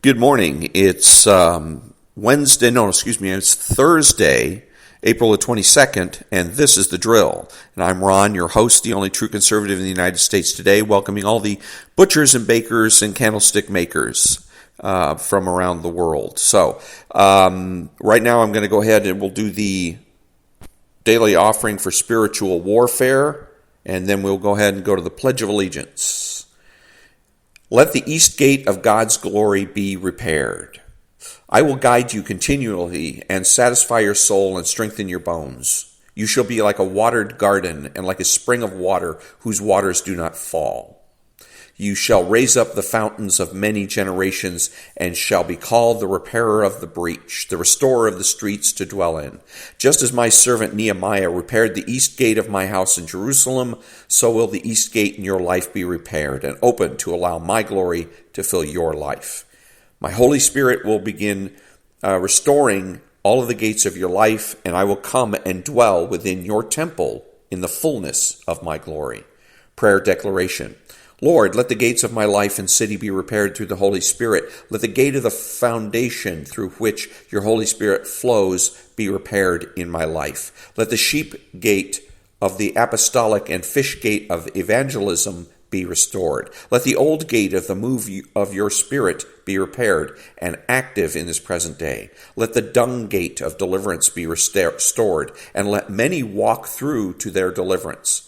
Good morning. It's it's Thursday, April the 22nd, and this is The Drill. And I'm Ron, your host, the only true conservative in the United States today, welcoming all the butchers and bakers and candlestick makers from around the world. So, right now I'm going to go ahead and we'll do the daily offering for spiritual warfare, and then we'll go ahead and go to the Pledge of Allegiance. Let the east gate of God's glory be repaired. I will guide you continually and satisfy your soul and strengthen your bones. You shall be like a watered garden and like a spring of water whose waters do not fall. You shall raise up the fountains of many generations and shall be called the repairer of the breach, the restorer of the streets to dwell in. Just as my servant Nehemiah repaired the east gate of my house in Jerusalem, so will the east gate in your life be repaired and opened to allow my glory to fill your life. My Holy Spirit will begin restoring all of the gates of your life, and I will come and dwell within your temple in the fullness of my glory. Prayer declaration. Lord, let the gates of my life and city be repaired through the Holy Spirit. Let the gate of the foundation through which your Holy Spirit flows be repaired in my life. Let the sheep gate of the apostolic and fish gate of evangelism be restored. Let the old gate of the move of your Spirit be repaired and active in this present day. Let the dung gate of deliverance be restored, and let many walk through to their deliverance.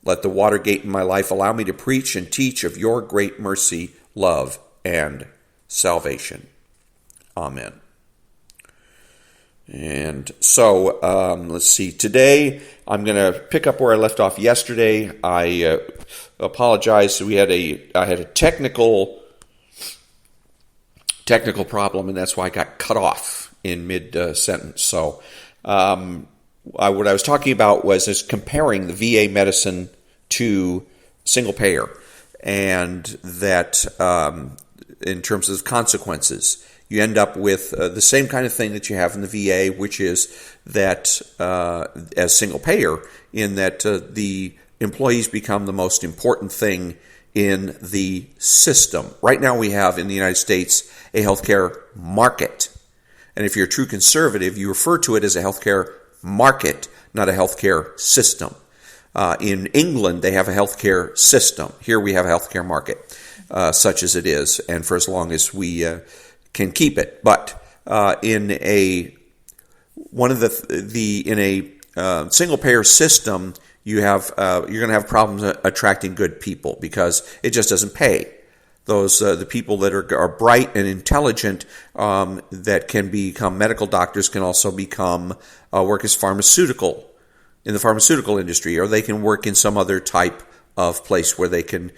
Let the water gate in my life allow me to preach and teach of your great mercy, love, and salvation. Amen. And so, let's see. Today, I'm going to pick up where I left off yesterday. I apologize. I had a technical problem, and that's why I got cut off in mid-sentence. So, what I was talking about was just comparing the VA medicine to single payer, and that in terms of consequences, you end up with the same kind of thing that you have in the VA, which is that as single payer, in that the employees become the most important thing in the system. Right now we have in the United States a healthcare market. And if you're a true conservative, you refer to it as a healthcare market, not a healthcare system. In England, they have a healthcare system. Here we have a healthcare market, such as it is, and for as long as we can keep it. But in a single payer system, you're going to have problems attracting good people because it just doesn't pay. The people that are bright and intelligent that can become medical doctors can also become work as in the pharmaceutical industry, or they can work in some other type of place where they can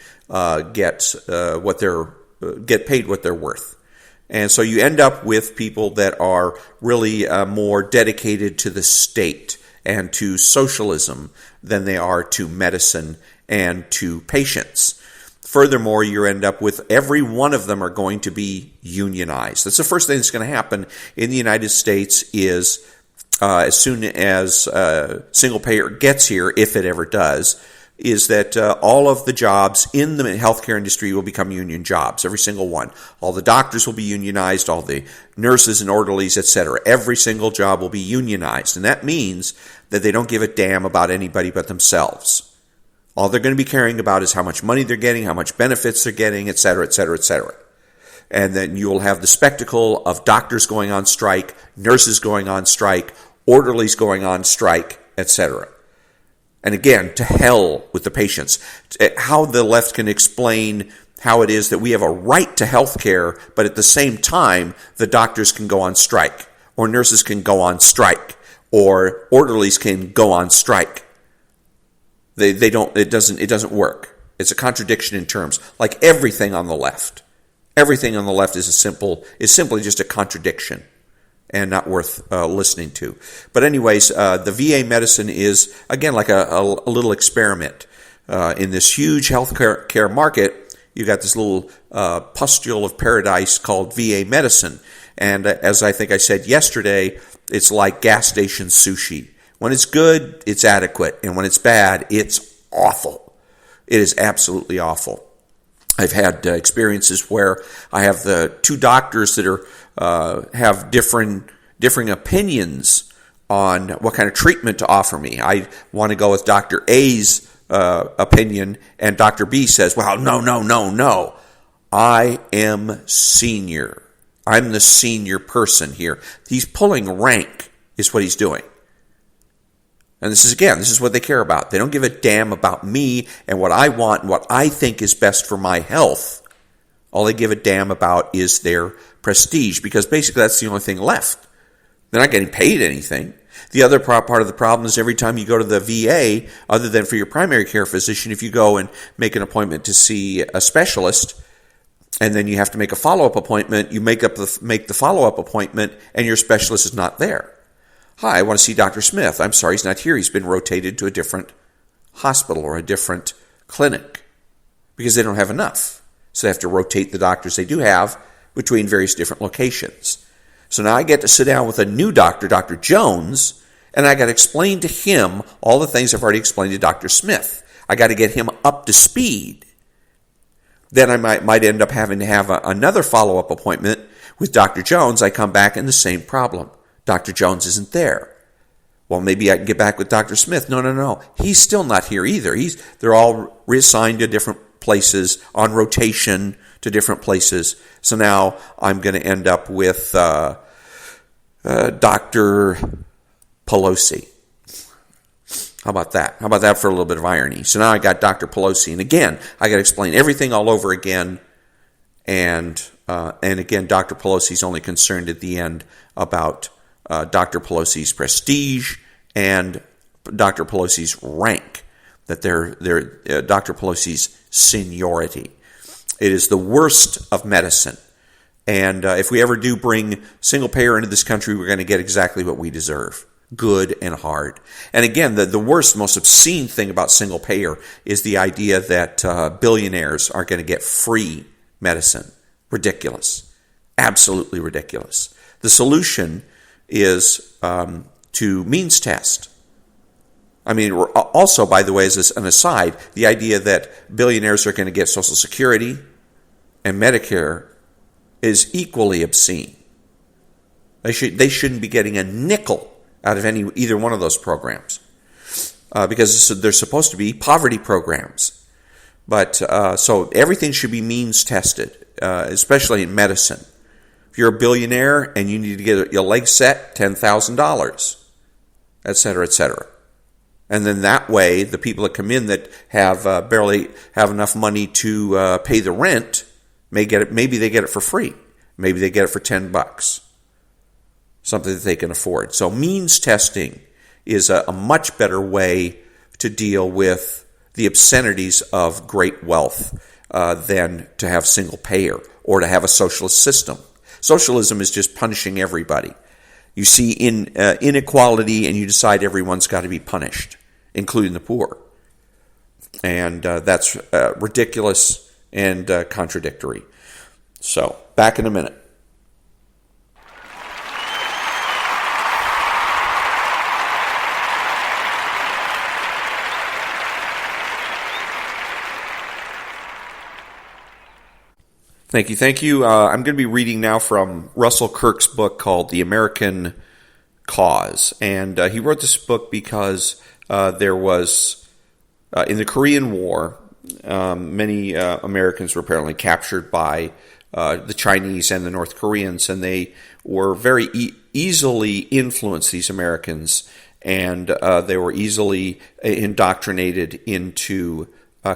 get paid what they're worth. And so you end up with people that are really more dedicated to the state and to socialism than they are to medicine and to patients. Furthermore, you end up with every one of them are going to be unionized. That's the first thing that's going to happen in the United States is as soon as single payer gets here, if it ever does, is that all of the jobs in the healthcare industry will become union jobs, every single one. All the doctors will be unionized, all the nurses and orderlies, etc. Every single job will be unionized, and that means that they don't give a damn about anybody but themselves. All they're going to be caring about is how much money they're getting, how much benefits they're getting, etc., etc., etc. And then you will have the spectacle of doctors going on strike, nurses going on strike, orderlies going on strike, etc. And again, to hell with the patients. How the left can explain how it is that we have a right to health care, but at the same time, the doctors can go on strike, or nurses can go on strike, or orderlies can go on strike. They don't. It doesn't work. It's a contradiction in terms, like everything on the left. Everything on the left is simply just a contradiction and not worth listening to. But anyways, the VA medicine is again like a little experiment in this huge healthcare market. You got this little pustule of paradise called VA medicine, and as I think I said yesterday, it's like gas station sushi. When it's good, it's adequate. And when it's bad, it's awful. It is absolutely awful. I've had experiences where I have the two doctors that have differing opinions on what kind of treatment to offer me. I want to go with Dr. A's opinion, and Dr. B says, well, no. I am senior. I'm the senior person here. He's pulling rank is what he's doing. And this is what they care about. They don't give a damn about me and what I want and what I think is best for my health. All they give a damn about is their prestige, because basically that's the only thing left. They're not getting paid anything. The other part of the problem is every time you go to the VA, other than for your primary care physician, if you go and make an appointment to see a specialist, and then you have to make a follow-up appointment, you make the follow-up appointment, and your specialist is not there. Hi, I want to see Dr. Smith. I'm sorry, he's not here. He's been rotated to a different hospital or a different clinic because they don't have enough. So they have to rotate the doctors they do have between various different locations. So now I get to sit down with a new doctor, Dr. Jones, and I got to explain to him all the things I've already explained to Dr. Smith. I got to get him up to speed. Then I might end up having to have another follow-up appointment with Dr. Jones. I come back and the same problem. Dr. Jones isn't there. Well, maybe I can get back with Dr. Smith. No. He's still not here either. They're all reassigned to different places, on rotation to different places. So now I'm going to end up with Dr. Pelosi. How about that? How about that for a little bit of irony? So now I got Dr. Pelosi, and again, I got to explain everything all over again. And again, Dr. Pelosi's only concerned at the end about Dr. Pelosi's prestige and Dr. Pelosi's rank, that they're Dr. Pelosi's seniority. It is the worst of medicine. And if we ever do bring single payer into this country, we're going to get exactly what we deserve. Good and hard. And again, the worst, most obscene thing about single payer is the idea that billionaires are going to get free medicine. Ridiculous. Absolutely ridiculous. The solution is to means test. I mean, also, by the way, as an aside, the idea that billionaires are going to get Social Security and Medicare is equally obscene. They shouldn't be getting a nickel out of either one of those programs because they're supposed to be poverty programs. But so everything should be means tested, especially in medicine. If you're a billionaire and you need to get your leg set, $10,000, et cetera, et cetera. And then that way, the people that come in that have barely have enough money to pay the rent may get it. Maybe they get it for free. Maybe they get it for $10, something that they can afford. So means testing is a much better way to deal with the obscenities of great wealth than to have single payer or to have a socialist system. Socialism is just punishing everybody. You see inequality and you decide everyone's got to be punished, including the poor. And that's ridiculous and contradictory. So, back in a minute. Thank you. I'm going to be reading now from Russell-Kirk's book called The American Cause. And he wrote this book because there was, in the Korean War, many Americans were apparently captured by the Chinese and the North Koreans, and they were very easily influenced, these Americans, and they were easily indoctrinated into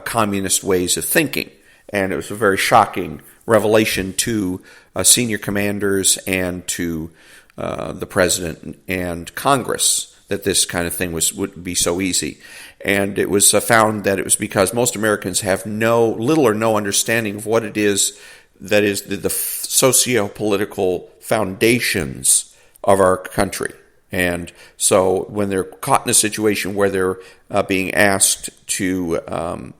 communist ways of thinking. And it was a very shocking revelation to senior commanders and to the president and Congress that this kind of thing would be so easy. And it was found that it was because most Americans have little or no understanding of what it is that is the socio-political foundations of our country. And so when they're caught in a situation where they're being asked to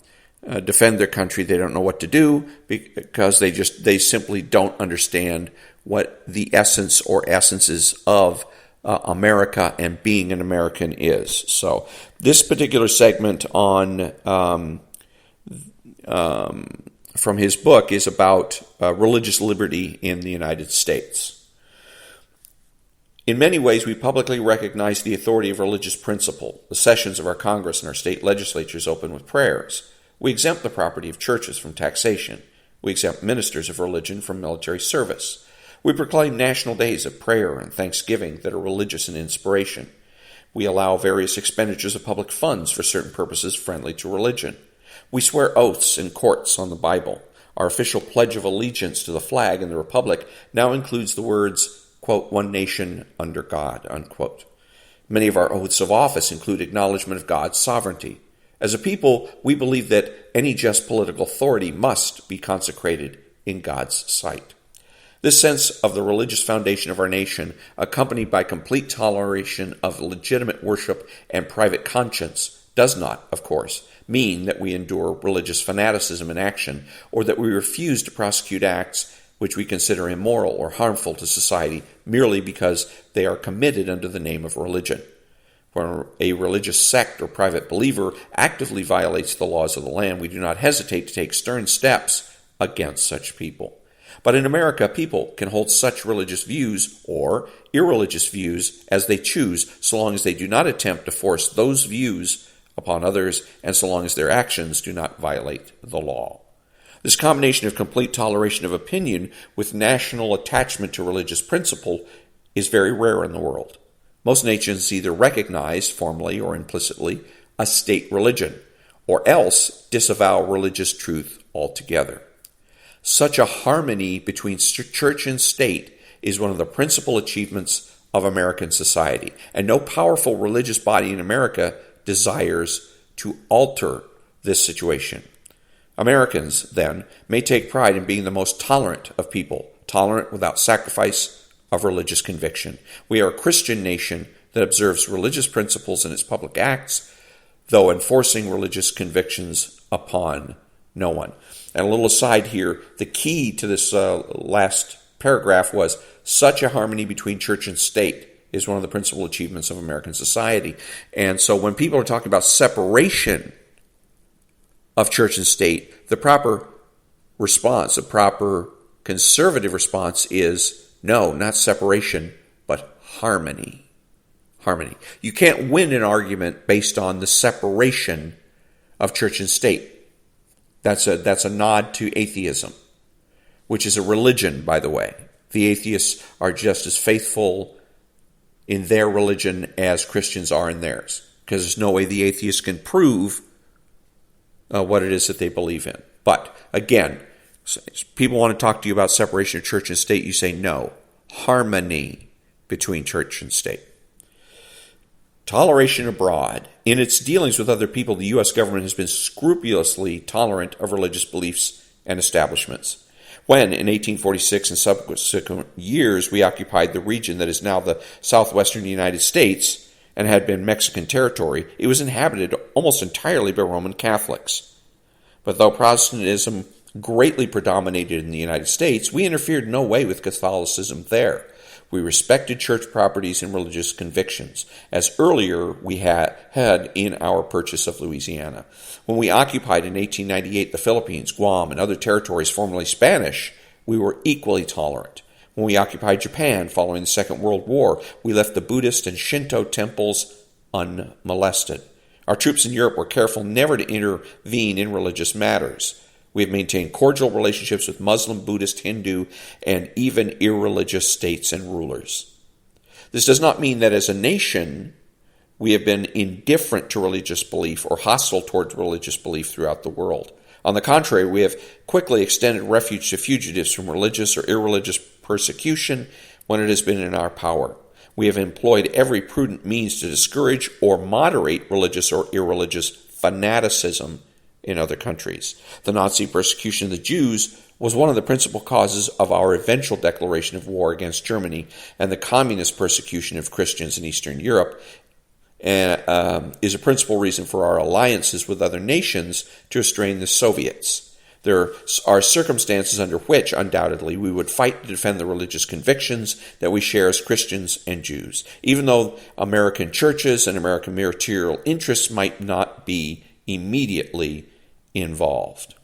defend their country, they don't know what to do because they simply don't understand what the essence or essences of America and being an American is. So this particular segment on from his book is about religious liberty in the United States. In many ways, we publicly recognize the authority of religious principle. The sessions of our Congress and our state legislatures open with prayers. We exempt the property of churches from taxation. We exempt ministers of religion from military service. We proclaim national days of prayer and thanksgiving that are religious in inspiration. We allow various expenditures of public funds for certain purposes friendly to religion. We swear oaths in courts on the Bible. Our official pledge of allegiance to the flag and the republic now includes the words, quote, "one nation under God," unquote. Many of our oaths of office include acknowledgement of God's sovereignty. As a people, we believe that any just political authority must be consecrated in God's sight. This sense of the religious foundation of our nation, accompanied by complete toleration of legitimate worship and private conscience, does not, of course, mean that we endure religious fanaticism in action or that we refuse to prosecute acts which we consider immoral or harmful to society merely because they are committed under the name of religion. When a religious sect or private believer actively violates the laws of the land, we do not hesitate to take stern steps against such people. But in America, people can hold such religious views or irreligious views as they choose, so long as they do not attempt to force those views upon others and so long as their actions do not violate the law. This combination of complete toleration of opinion with national attachment to religious principle is very rare in the world. Most nations either recognize, formally or implicitly, a state religion, or else disavow religious truth altogether. Such a harmony between church and state is one of the principal achievements of American society, and no powerful religious body in America desires to alter this situation. Americans, then, may take pride in being the most tolerant of people, tolerant without sacrifice of religious conviction. We are a Christian nation that observes religious principles in its public acts, though enforcing religious convictions upon no one. And a little aside here, the key to this last paragraph was such a harmony between church and state is one of the principal achievements of American society. And so when people are talking about separation of church and state, the proper response, the proper conservative response is no, not separation, but harmony. Harmony. You can't win an argument based on the separation of church and state. That's a nod to atheism, which is a religion, by the way. The atheists are just as faithful in their religion as Christians are in theirs, because there's no way the atheists can prove what it is that they believe in. But again, people want to talk to you about separation of church and state. You say no. Harmony between church and state. Toleration abroad. In its dealings with other people, the U.S. government has been scrupulously tolerant of religious beliefs and establishments. When, in 1846 and subsequent years, we occupied the region that is now the southwestern United States and had been Mexican territory, it was inhabited almost entirely by Roman Catholics. But though Protestantism greatly predominated in the United States, we interfered in no way with Catholicism there. We respected church properties and religious convictions, as earlier we had in our purchase of Louisiana. When we occupied in 1898 the Philippines, Guam, and other territories formerly Spanish, we were equally tolerant. When we occupied Japan following the Second World War, we left the Buddhist and Shinto temples unmolested. Our troops in Europe were careful never to intervene in religious matters. We have maintained cordial relationships with Muslim, Buddhist, Hindu, and even irreligious states and rulers. This does not mean that as a nation we have been indifferent to religious belief or hostile towards religious belief throughout the world. On the contrary, we have quickly extended refuge to fugitives from religious or irreligious persecution when it has been in our power. We have employed every prudent means to discourage or moderate religious or irreligious fanaticism in other countries. The Nazi persecution of the Jews was one of the principal causes of our eventual declaration of war against Germany, and the communist persecution of Christians in Eastern Europe is a principal reason for our alliances with other nations to restrain the Soviets. There are circumstances under which, undoubtedly, we would fight to defend the religious convictions that we share as Christians and Jews, even though American churches and American material interests might not be immediately involved.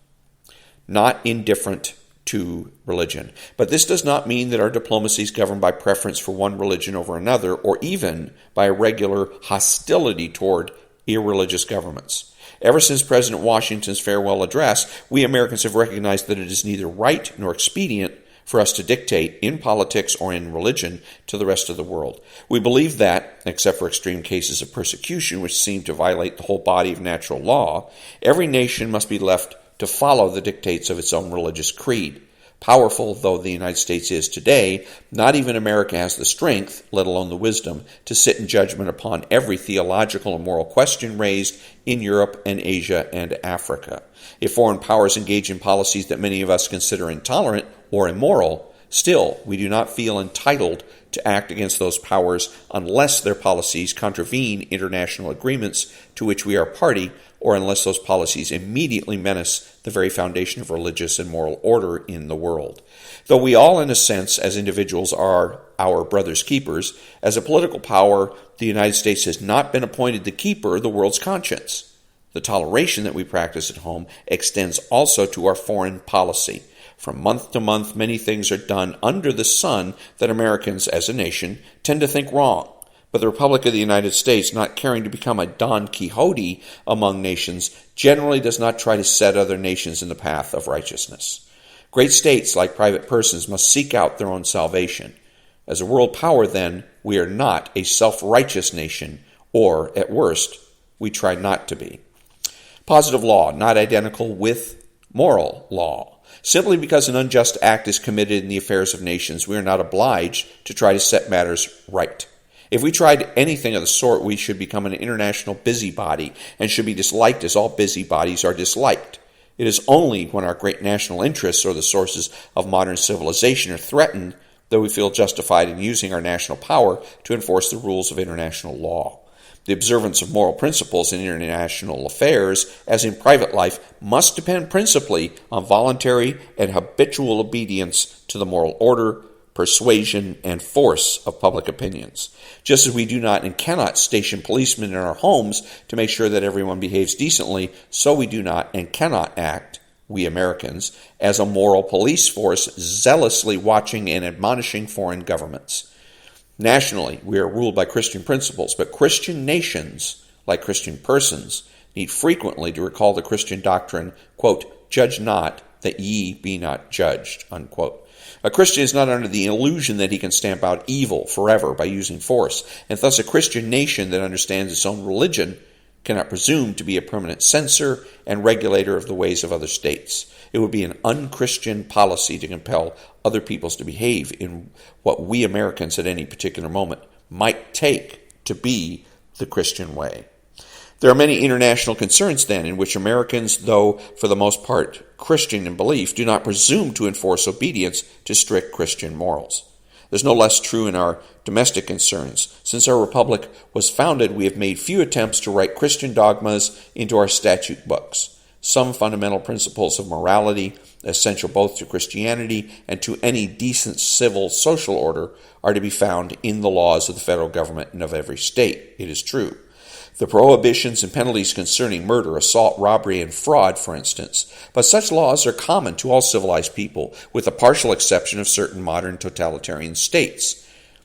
not indifferent to religion. But this does not mean that our diplomacy is governed by preference for one religion over another, or even by a regular hostility toward irreligious governments. Ever since President Washington's farewell address, we Americans have recognized that it is neither right nor expedient for us to dictate in politics or in religion to the rest of the world. We believe that, except for extreme cases of persecution which seem to violate the whole body of natural law, every nation must be left to follow the dictates of its own religious creed. Powerful though the United States is today, not even America has the strength, let alone the wisdom, to sit in judgment upon every theological and moral question raised in Europe and Asia and Africa. If foreign powers engage in policies that many of us consider intolerant or immoral, still we do not feel entitled to act against those powers unless their policies contravene international agreements to which we are party, or unless those policies immediately menace the very foundation of religious and moral order in the world. Though we all, in a sense, as individuals are our brother's keepers, as a political power, the United States has not been appointed the keeper of the world's conscience. The toleration that we practice at home extends also to our foreign policy. From month to month, many things are done under the sun that Americans, as a nation, tend to think wrong. But the Republic of the United States, not caring to become a Don Quixote among nations, generally does not try to set other nations in the path of righteousness. Great states, like private persons, must seek out their own salvation. As a world power, then, we are not a self-righteous nation, or, at worst, we try not to be. Positive law, not identical with moral law. Simply because an unjust act is committed in the affairs of nations, we are not obliged to try to set matters right. If we tried anything of the sort, we should become an international busybody and should be disliked as all busybodies are disliked. It is only when our great national interests or the sources of modern civilization are threatened that we feel justified in using our national power to enforce the rules of international law. The observance of moral principles in international affairs, as in private life, must depend principally on voluntary and habitual obedience to the moral order, persuasion, and force of public opinions. Just as we do not and cannot station policemen in our homes to make sure that everyone behaves decently, so we do not and cannot act, we Americans, as a moral police force zealously watching and admonishing foreign governments. Nationally, we are ruled by Christian principles, but Christian nations, like Christian persons, need frequently to recall the Christian doctrine, quote, "Judge not, that ye be not judged," unquote. A Christian is not under the illusion that he can stamp out evil forever by using force, and thus a Christian nation that understands its own religion cannot presume to be a permanent censor and regulator of the ways of other states. It would be an unchristian policy to compel other peoples to behave in what we Americans at any particular moment might take to be the Christian way. There are many international concerns, then, in which Americans, though for the most part Christian in belief, do not presume to enforce obedience to strict Christian morals. There's no less true in our domestic concerns. Since our republic was founded, we have made few attempts to write Christian dogmas into our statute books. Some fundamental principles of morality, essential both to Christianity and to any decent civil social order, are to be found in the laws of the federal government and of every state, it is true. The prohibitions and penalties concerning murder, assault, robbery, and fraud, for instance. But such laws are common to all civilized people, with the partial exception of certain modern totalitarian states.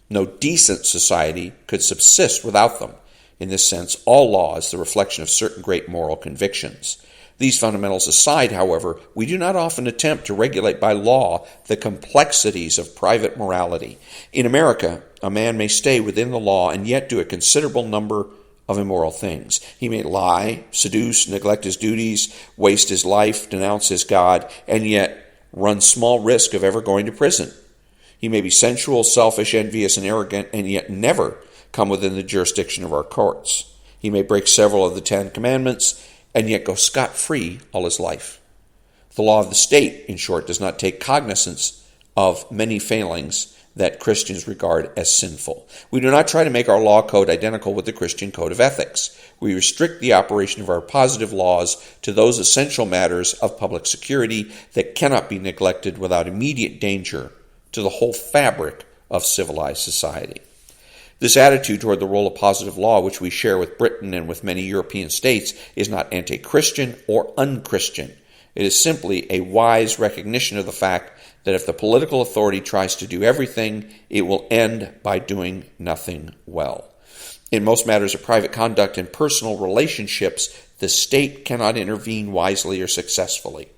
No decent society could subsist without them. In this sense, all law is the reflection of certain great moral convictions. These fundamentals aside, however, we do not often attempt to regulate by law the complexities of private morality. In America, a man may stay within the law and yet do a considerable number of immoral things. He may lie, seduce, neglect his duties, waste his life, denounce his God, and yet run small risk of ever going to prison. He may be sensual, selfish, envious, and arrogant, and yet never come within the jurisdiction of our courts. He may break several of the 10 Commandments, and yet go scot-free all his life. The law of the state, in short, does not take cognizance of many failings that Christians regard as sinful. We do not try to make our law code identical with the Christian code of ethics. We restrict the operation of our positive laws to those essential matters of public security that cannot be neglected without immediate danger to the whole fabric of civilized society. This attitude toward the role of positive law, which we share with Britain and with many European states, is not anti-Christian or unchristian. It is simply a wise recognition of the fact that if the political authority tries to do everything, it will end by doing nothing well. In most matters of private conduct and personal relationships, the state cannot intervene wisely or successfully.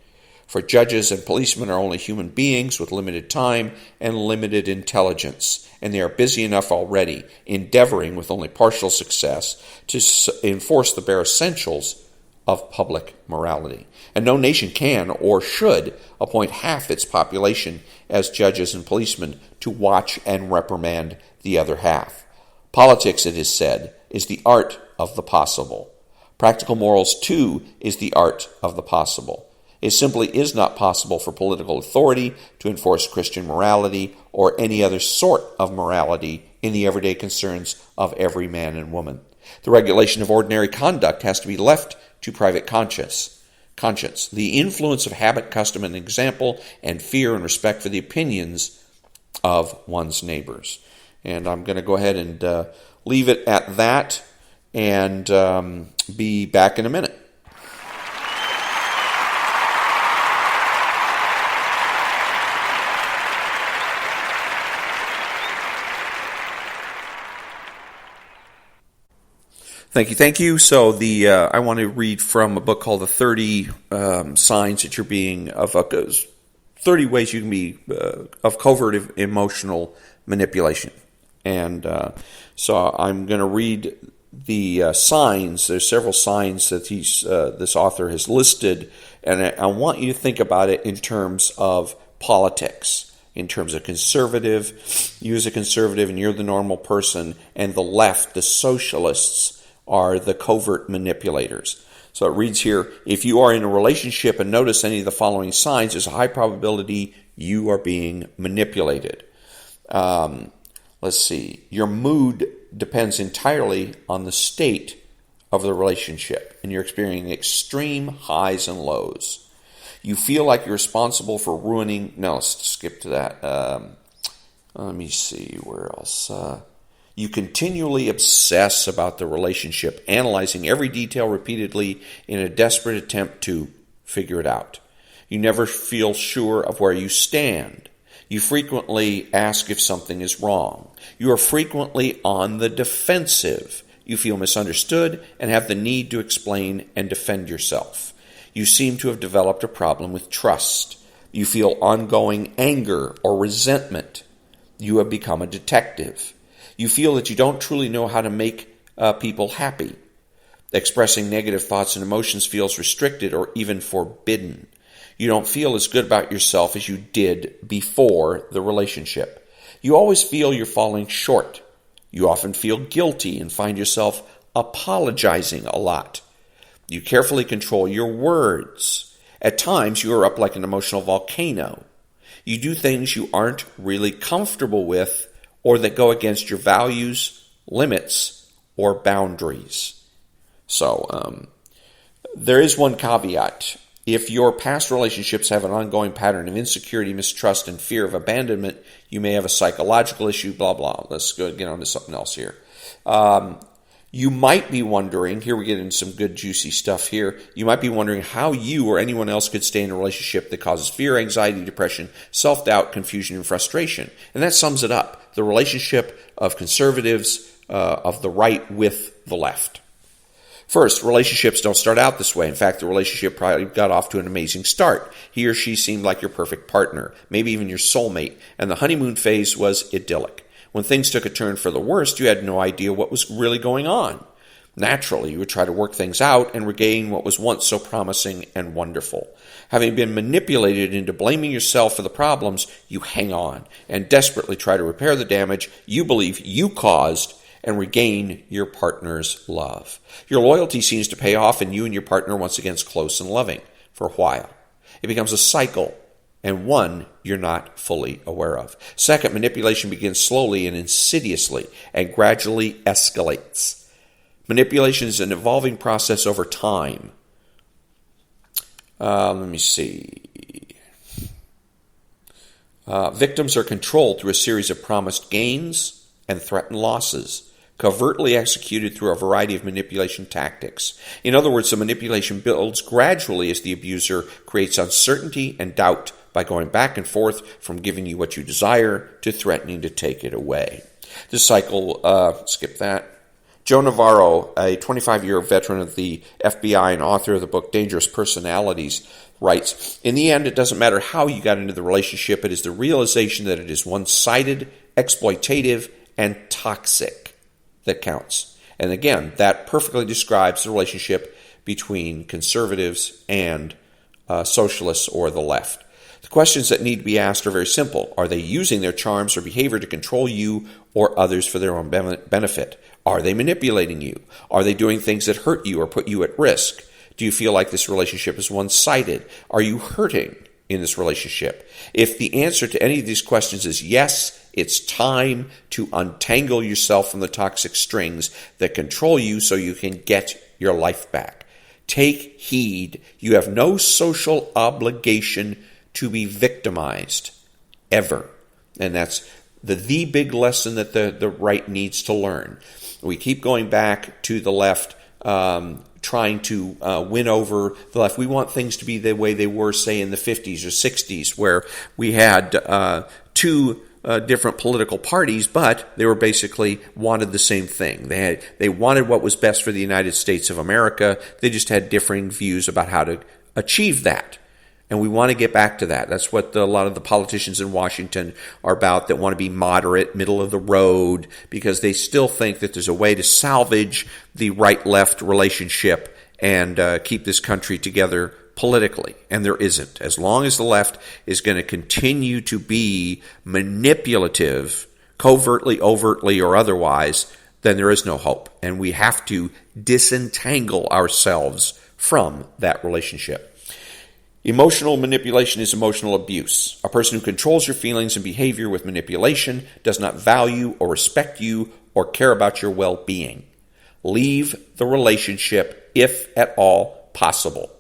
For judges and policemen are only human beings with limited time and limited intelligence, and they are busy enough already, endeavoring with only partial success to enforce the bare essentials of public morality. And no nation can or should appoint half its population as judges and policemen to watch and reprimand the other half. Politics, it is said, is the art of the possible. Practical morals, too, is the art of the possible. It simply is not possible for political authority to enforce Christian morality or any other sort of morality in the everyday concerns of every man and woman. The regulation of ordinary conduct has to be left to private conscience. The influence of habit, custom, and example, and fear and respect for the opinions of one's neighbors. And I'm going to go ahead and leave it at that and be back in a minute. Thank you. So I want to read from a book called The 30 Signs that you're being 30 ways you can be of covert emotional manipulation. And so I'm going to read the signs. There's several signs that this author has listed, and I want you to think about it in terms of politics. In terms of conservative, you as a conservative and you're the normal person, and the left, the socialists, are the covert manipulators. So it reads here, if you are in a relationship and notice any of the following signs, there's a high probability you are being manipulated. Let's see. Your mood depends entirely on the state of the relationship, and you're experiencing extreme highs and lows. You feel like you're responsible for ruining... No, let's skip to that. Let me see. Where else? You continually obsess about the relationship, analyzing every detail repeatedly in a desperate attempt to figure it out. You never feel sure of where you stand. You frequently ask if something is wrong. You are frequently on the defensive. You feel misunderstood and have the need to explain and defend yourself. You seem to have developed a problem with trust. You feel ongoing anger or resentment. You have become a detective. You feel that you don't truly know how to make people happy. Expressing negative thoughts and emotions feels restricted or even forbidden. You don't feel as good about yourself as you did before the relationship. You always feel you're falling short. You often feel guilty and find yourself apologizing a lot. You carefully control your words. At times, you are up like an emotional volcano. You do things you aren't really comfortable with or that go against your values, limits, or boundaries. So, there is one caveat. If your past relationships have an ongoing pattern of insecurity, mistrust, and fear of abandonment, you may have a psychological issue, blah, blah. Let's go get on to something else here. You might be wondering, here we get into some good juicy stuff here, you might be wondering how you or anyone else could stay in a relationship that causes fear, anxiety, depression, self-doubt, confusion, and frustration. And that sums it up. The relationship of conservatives of the right with the left. First, relationships don't start out this way. In fact, the relationship probably got off to an amazing start. He or she seemed like your perfect partner, maybe even your soulmate, and the honeymoon phase was idyllic. When things took a turn for the worst, you had no idea what was really going on. Naturally, you would try to work things out and regain what was once so promising and wonderful. Having been manipulated into blaming yourself for the problems, you hang on and desperately try to repair the damage you believe you caused and regain your partner's love. Your loyalty seems to pay off, and you and your partner once again close and loving for a while. It becomes a cycle, and one you're not fully aware of. Second, manipulation begins slowly and insidiously and gradually escalates. Manipulation is an evolving process over time. Let me see. Victims are controlled through a series of promised gains and threatened losses. covertly executed through a variety of manipulation tactics. In other words, the manipulation builds gradually as the abuser creates uncertainty and doubt by going back and forth from giving you what you desire to threatening to take it away. This cycle, skip that. Joe Navarro, a 25-year veteran of the FBI and author of the book Dangerous Personalities, writes, "In the end, it doesn't matter how you got into the relationship. It is the realization that it is one-sided, exploitative, and toxic that counts." And again, that perfectly describes the relationship between conservatives and socialists or the left. The questions that need to be asked are very simple. Are they using their charms or behavior to control you or others for their own benefit? Are they manipulating you? Are they doing things that hurt you or put you at risk? Do you feel like this relationship is one-sided? Are you hurting in this relationship? If the answer to any of these questions is yes, it's time to untangle yourself from the toxic strings that control you so you can get your life back. Take heed. You have no social obligation to be victimized, ever. And that's the big lesson that the right needs to learn. We keep going back to the left, trying to win over the left. We want things to be the way they were, say, in the 50s or 60s, where we had two different political parties, but they were basically wanted the same thing. They wanted what was best for the United States of America. They just had differing views about how to achieve that. And we want to get back to that. That's what a lot of the politicians in Washington are about, that want to be moderate, middle of the road, because they still think that there's a way to salvage the right-left relationship and keep this country together politically. And there isn't. As long as the left is going to continue to be manipulative, covertly, overtly, or otherwise, then there is no hope. And we have to disentangle ourselves from that relationship. Emotional manipulation is emotional abuse. A person who controls your feelings and behavior with manipulation does not value or respect you or care about your well-being. Leave the relationship if at all possible.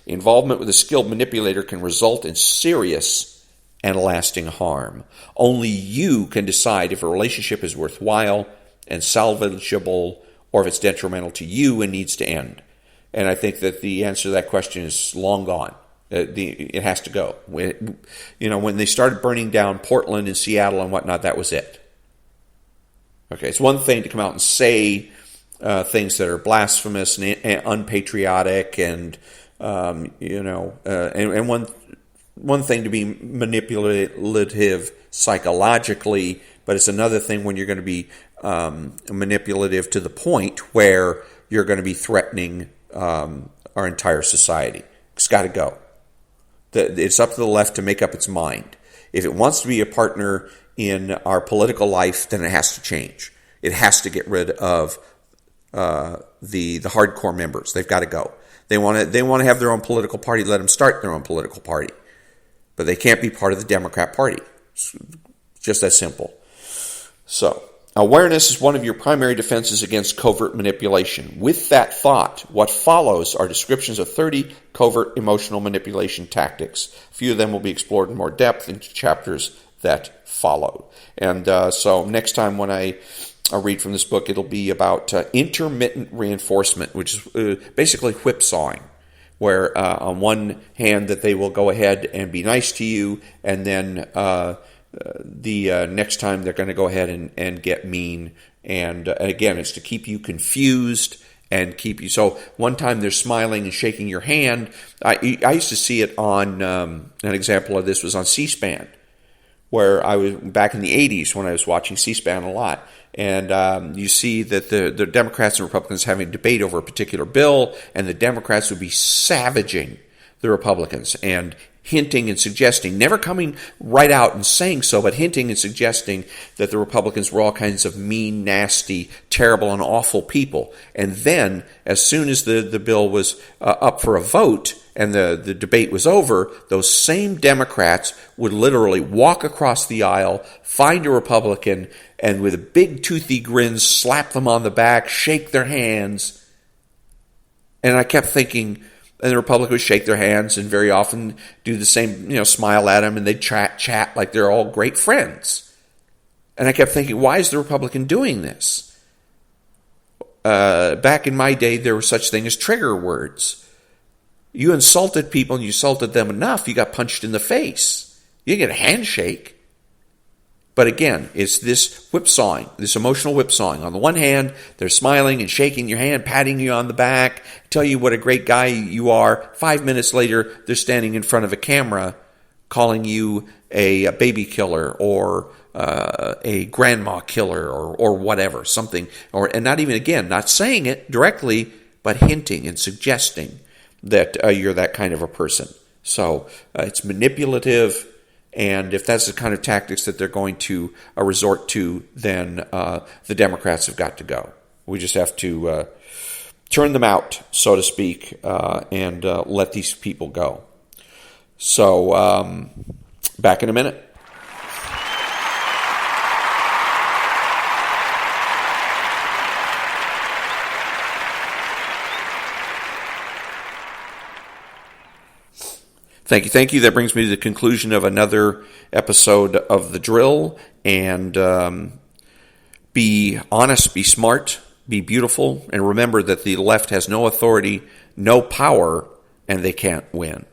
Involvement with a skilled manipulator can result in serious and lasting harm. Only you can decide if a relationship is worthwhile and salvageable, or if it's detrimental to you and needs to end. And I think that the answer to that question is long gone. It has to go. When they started burning down Portland and Seattle and whatnot, that was it. Okay, it's one thing to come out and say things that are blasphemous and unpatriotic, and and one thing to be manipulative psychologically, but it's another thing when you're going to be manipulative to the point where you're going to be threatening our entire society. It's got to go. It's up to the left to make up its mind. If it wants to be a partner in our political life, then it has to change. It has to get rid of the hardcore members. They've got to go. They want to have their own political party. Let them start their own political party, but they can't be part of the Democrat Party. It's just that simple. So, awareness is one of your primary defenses against covert manipulation. With that thought, what follows are descriptions of 30 covert emotional manipulation tactics. A few of them will be explored in more depth in chapters that follow. And so next time when I read from this book, it'll be about intermittent reinforcement, which is basically whipsawing, where on one hand that they will go ahead and be nice to you, and then the next time they're going to go ahead and get mean. And again, it's to keep you confused and keep you. So one time they're smiling and shaking your hand. I used to see it on, an example of this was on C-SPAN, where I was back in the 80s when I was watching C-SPAN a lot. And you see that the Democrats and Republicans having a debate over a particular bill, and the Democrats would be savaging the Republicans and hinting and suggesting, never coming right out and saying so, but hinting and suggesting that the Republicans were all kinds of mean, nasty, terrible, and awful people. And then, as soon as the bill was up for a vote and the debate was over, those same Democrats would literally walk across the aisle, find a Republican, and with a big toothy grin, slap them on the back, shake their hands. And I kept thinking, and the Republican would shake their hands and very often do the same, smile at them, and they'd chat like they're all great friends. And I kept thinking, why is the Republican doing this? back in my day, there was such thing as trigger words. You insulted people and you insulted them enough, you got punched in the face. You didn't get a handshake. But again, it's this whipsawing, this emotional whipsawing. On the one hand, they're smiling and shaking your hand, patting you on the back, tell you what a great guy you are. 5 minutes later, they're standing in front of a camera calling you a baby killer or a grandma killer or whatever, something. And not even, again, not saying it directly, but hinting and suggesting that you're that kind of a person. So it's manipulative. And if that's the kind of tactics that they're going to resort to, then the Democrats have got to go. We just have to turn them out, so to speak, and let these people go. So, back in a minute. Thank you. That brings me to the conclusion of another episode of The Drill. And be honest, be smart, be beautiful, and remember that the left has no authority, no power, and they can't win.